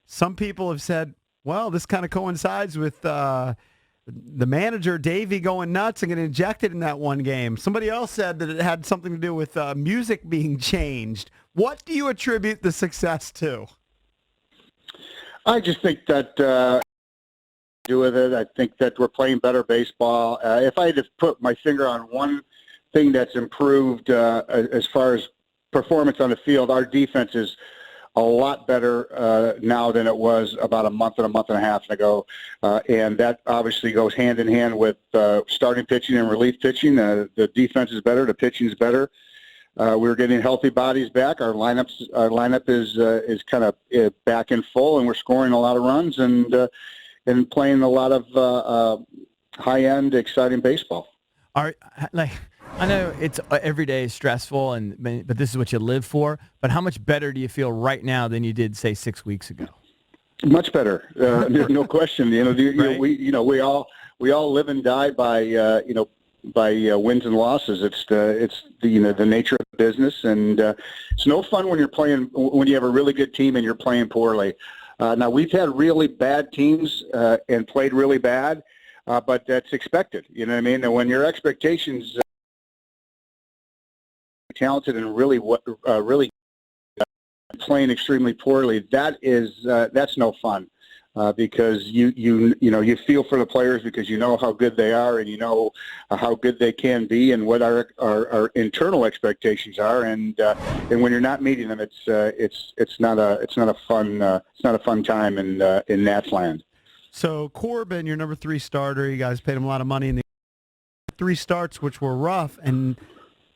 some people have said, well, this kind of coincides with the manager, Davey, going nuts and getting injected in that one game. Somebody else said that it had something to do with music being changed. What do you attribute the success to? I just think that do with it. I think that we're playing better baseball. If I had to put my finger on one thing that's improved as far as performance on the field, our defense is a lot better now than it was about a month and a half ago. And that obviously goes hand in hand with starting pitching and relief pitching. The defense is better. The pitching is better. We're getting healthy bodies back. Our lineup is kind of back in full, and we're scoring a lot of runs and playing a lot of high-end, exciting baseball. I know it's every day is stressful, but this is what you live for. But how much better do you feel right now than you did, say, 6 weeks ago? Much better, no question. Right? We all live and die by wins and losses. It's the nature of business, and it's no fun when you have a really good team and you're playing poorly. Now we've had really bad teams and played really bad, but that's expected. You know what I mean? And when your expectations talented and really playing extremely poorly, that's no fun. Because you feel for the players because you know how good they are and you know how good they can be and what our internal expectations are, and when you're not meeting them, it's not a fun time in Nats land. So Corbin, your number 3 starter, you guys paid him a lot of money in the 3 starts, which were rough, and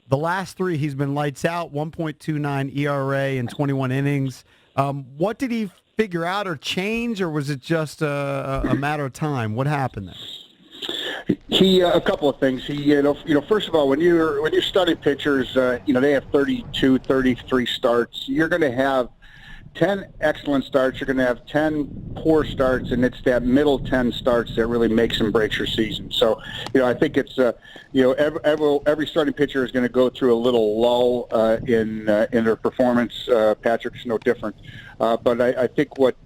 the last 3 he's been lights out, 1.29 ERA in 21 innings. What did he figure out or change, or was it just a matter of time? What happened there? He a couple of things. He first of all, when you're starting pitchers, they have 32, 33 starts. You're going to have 10 excellent starts. You're going to have 10 poor starts, and it's that middle 10 starts that really makes and breaks your season. So, I think it's every starting pitcher is going to go through a little lull in their performance. Patrick's no different. But I think what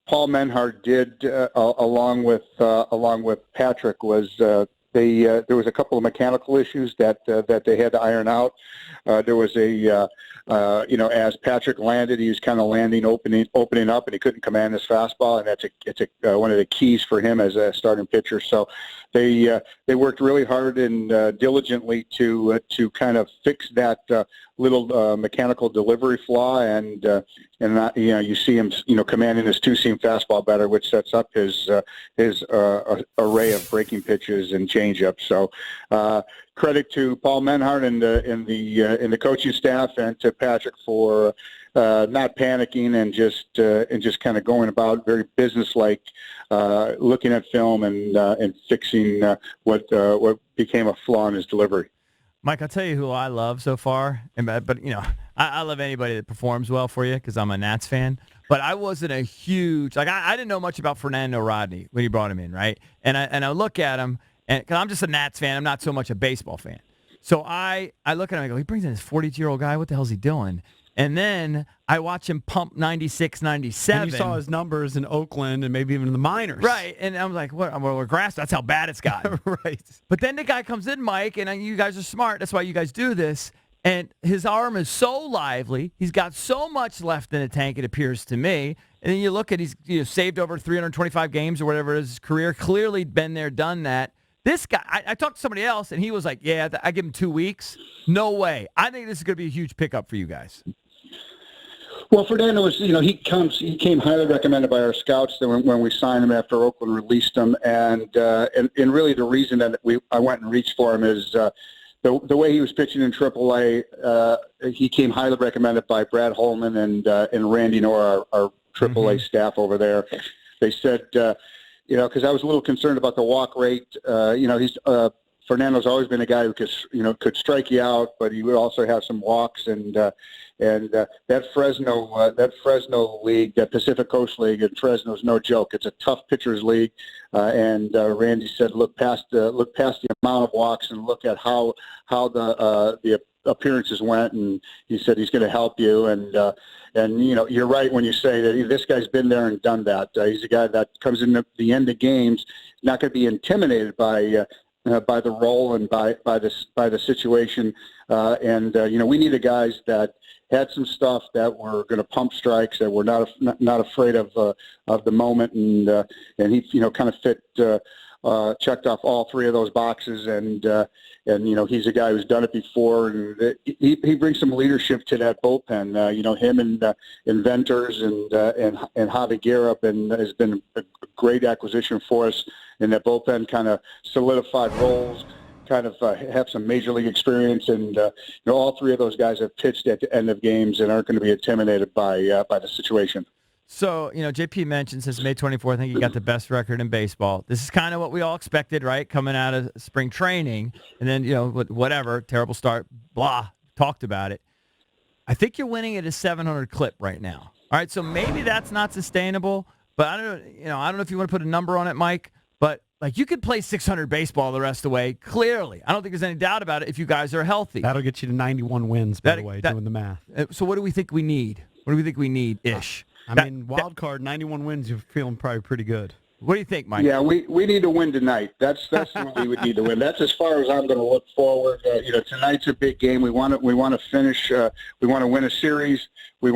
Paul Menhard did along with Patrick was there was a couple of mechanical issues that they had to iron out. There was as Patrick landed, he was kind of opening up, and he couldn't command his fastball, and it's one of the keys for him as a starting pitcher. So they worked really hard and diligently to kind of fix that little mechanical delivery flaw, and you see him commanding his 2-seam fastball better, which sets up his array of breaking pitches and changeups. So credit to Paul Menhard and the coaching staff, and to Patrick for not panicking and just kind of going about very businesslike, looking at film and fixing what became a flaw in his delivery. Mike, I'll tell you who I love so far, but I love anybody that performs well for you because I'm a Nats fan. But I wasn't a huge I didn't know much about Fernando Rodney when you brought him in, right? And I look at him, and because I'm just a Nats fan, I'm not so much a baseball fan. So I look at him and I go, he brings in this 42-year-old guy. What the hell is he doing? And then I watch him pump 96, 97. And you saw his numbers in Oakland and maybe even in the minors. Right. And I'm like, what? We're grass. That's how bad it's gotten. Right. But then the guy comes in, Mike, and you guys are smart. That's why you guys do this. And his arm is so lively. He's got so much left in the tank, it appears to me. And then you look at he's saved over 325 games or whatever is his career. Clearly been there, done that. This guy, I talked to somebody else, and he was like, yeah, I give him 2 weeks. No way. I think this is going to be a huge pickup for you guys. Well, Fernando was, he came highly recommended by our scouts when we signed him after Oakland released him, and really the reason that I went and reached for him is the way he was pitching in AAA. He came highly recommended by Brad Holman and Randy Nora, our AAA staff over there. They said, because I was a little concerned about the walk rate. Fernando's always been a guy who could strike you out, but he would also have some walks, and that Fresno league, that Pacific Coast League, and Fresno's no joke. It's a tough pitchers league, and Randy said, look past the amount of walks and look at how the appearances went, and he said he's going to help you. And you're right when you say that this guy's been there and done that. He's a guy that comes in at the end of games, not going to be intimidated by the role and by the situation. We needed guys that had some stuff, that were going to pump strikes, that were not afraid of the moment, and he kind of fit. Checked off all three of those boxes, and he's a guy who's done it before, and he brings some leadership to that bullpen. Him and Inventors and Javi Guerra has been a great acquisition for us in that bullpen. Kind of solidified roles, kind of have some major league experience, and all three of those guys have pitched at the end of games and aren't going to be intimidated by the situation. So, JP mentioned since May 24th, I think he got the best record in baseball. This is kind of what we all expected, right? Coming out of spring training, and then, whatever, terrible start, blah, talked about it. I think you're winning at a 700 clip right now. All right, so maybe that's not sustainable, but I don't know if you want to put a number on it, Mike, but you could play 600 baseball the rest of the way, clearly. I don't think there's any doubt about it if you guys are healthy. That'll get you to 91 wins, by the way, doing the math. So what do we think we need? What do we think we need-ish? Wild card, 91 wins, you're feeling probably pretty good. What do you think, Mike? Yeah, we need to win tonight. That's what we would need to win. That's as far as I'm going to look forward. Tonight's a big game. We want to finish. We want to win a series. We're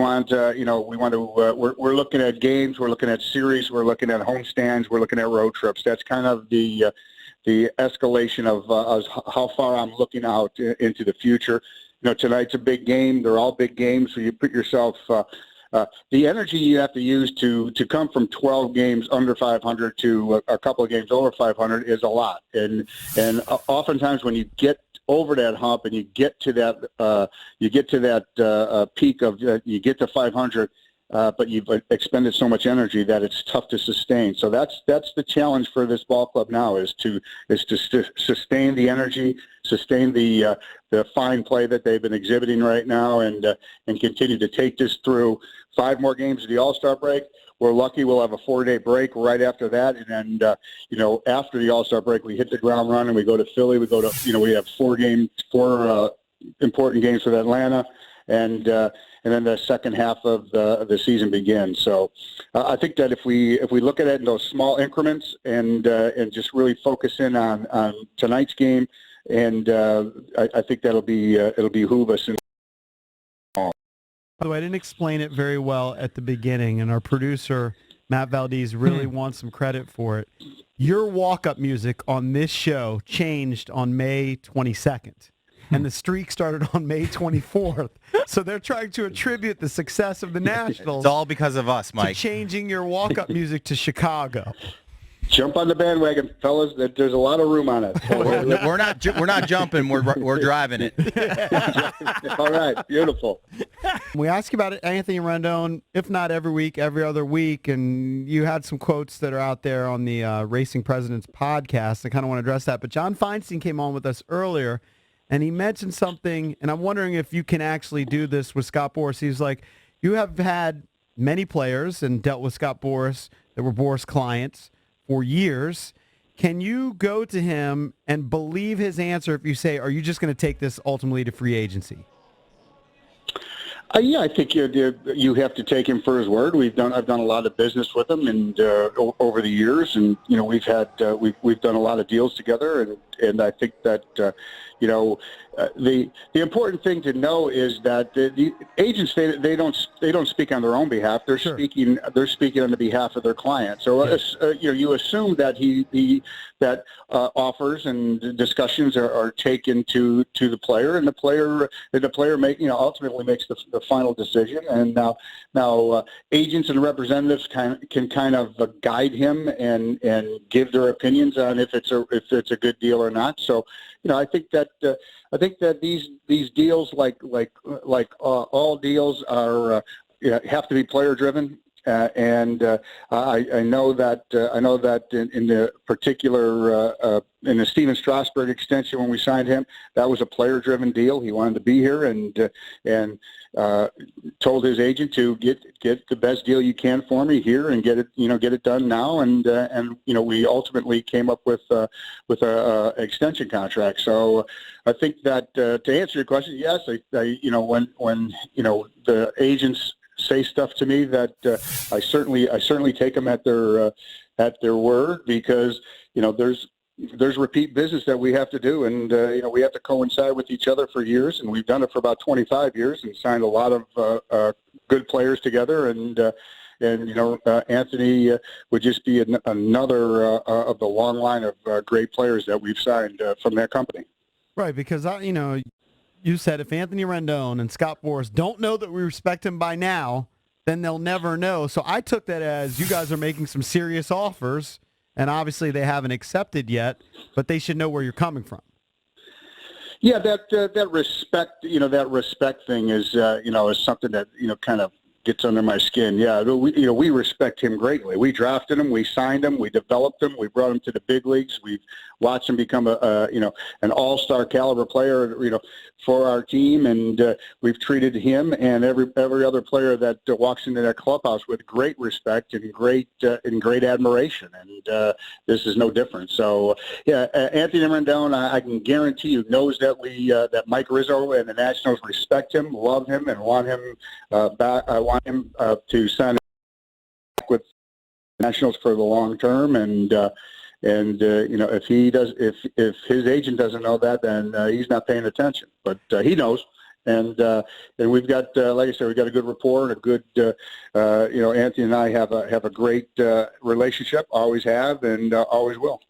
looking at games. We're looking at series. We're looking at homestands. We're looking at road trips. That's kind of the escalation of how far I'm looking out into the future. Tonight's a big game. They're all big games. So you put yourself. The energy you have to use to come from 12 games under 500 to a couple of games over 500 is a lot. And oftentimes when you get over that hump and you get to that peak of you get to 500, but you've expended so much energy that it's tough to sustain. So that's the challenge for this ball club now is to sustain the energy, sustain the fine play that they've been exhibiting right now, and continue to take this through 5 more games of the All-Star break. We're lucky we'll have a 4-day break right after that, and then after the All-Star break we hit the ground running. We go to Philly. We have 4 important games with Atlanta, and then the second half of the season begins. So I think that if we look at it in those small increments and just really focus in on tonight's game, and I think it'll behoove us. By the way, I didn't explain it very well at the beginning, and our producer, Matt Valdez, really wants some credit for it. Your walk-up music on this show changed on May 22nd, and the streak started on May 24th. So they're trying to attribute the success of the Nationals. It's all because of us, Mike. To changing your walk-up music to Chicago. Jump on the bandwagon, fellas. There's a lot of room on it. We're not jumping. We're driving it. All right, beautiful. We ask you about Anthony Rendon, if not every week, every other week, and you had some quotes that are out there on the Racing Presidents podcast. I kind of want to address that, but John Feinstein came on with us earlier, and he mentioned something, and I'm wondering if you can actually do this with Scott Boras. He's like, you have had many players and dealt with Scott Boras that were Boras clients for years. Can you go to him and believe his answer if you say, are you just going to take this ultimately to free agency? Yeah, I think you have to take him for his word. I've done a lot of business with him, and over the years, and we've done a lot of deals together, and I think that the important thing to know is that the agents they don't speak on their own behalf. They're Sure. speaking on the behalf of their client. So you assume that that offers and discussions are taken to the player, and the player ultimately makes the final decision. And now agents and representatives can kind of guide him and give their opinions on if it's a good deal or not. So I think that these deals, like all deals, are have to be player driven. I know that in the particular in the Steven Strasburg extension when we signed him, that was a player-driven deal. He wanted to be here and told his agent to get the best deal you can for me here and get it done now. And we ultimately came up with a extension contract. So I think that to answer your question, yes, when the agents say stuff to me that I certainly take them at their word, because there's repeat business that we have to do, and we have to coincide with each other for years, and we've done it for about 25 years and signed a lot of good players together, and Anthony would just be another of the long line of great players that we've signed from that company. Right, because you said if Anthony Rendon and Scott Boras don't know that we respect him by now, then they'll never know. So I took that as you guys are making some serious offers, and obviously they haven't accepted yet, but they should know where you're coming from. Yeah, that respect thing is something that kind of gets under my skin. Yeah, we respect him greatly. We drafted him, we signed him, we developed him, we brought him to the big leagues. We've watched him become an all-star caliber player, for our team, and we've treated him and every other player that walks into that clubhouse with great respect and great admiration. And this is no different. So yeah, Anthony Rendon, I can guarantee you, knows that that Mike Rizzo and the Nationals respect him, love him, and want him back. I want him to sign back with the Nationals for the long term. And if his agent doesn't know that, then he's not paying attention. But he knows, and we've got, like I said, we've got a good rapport and a good, Anthony and I have a great relationship. Always have, and always will.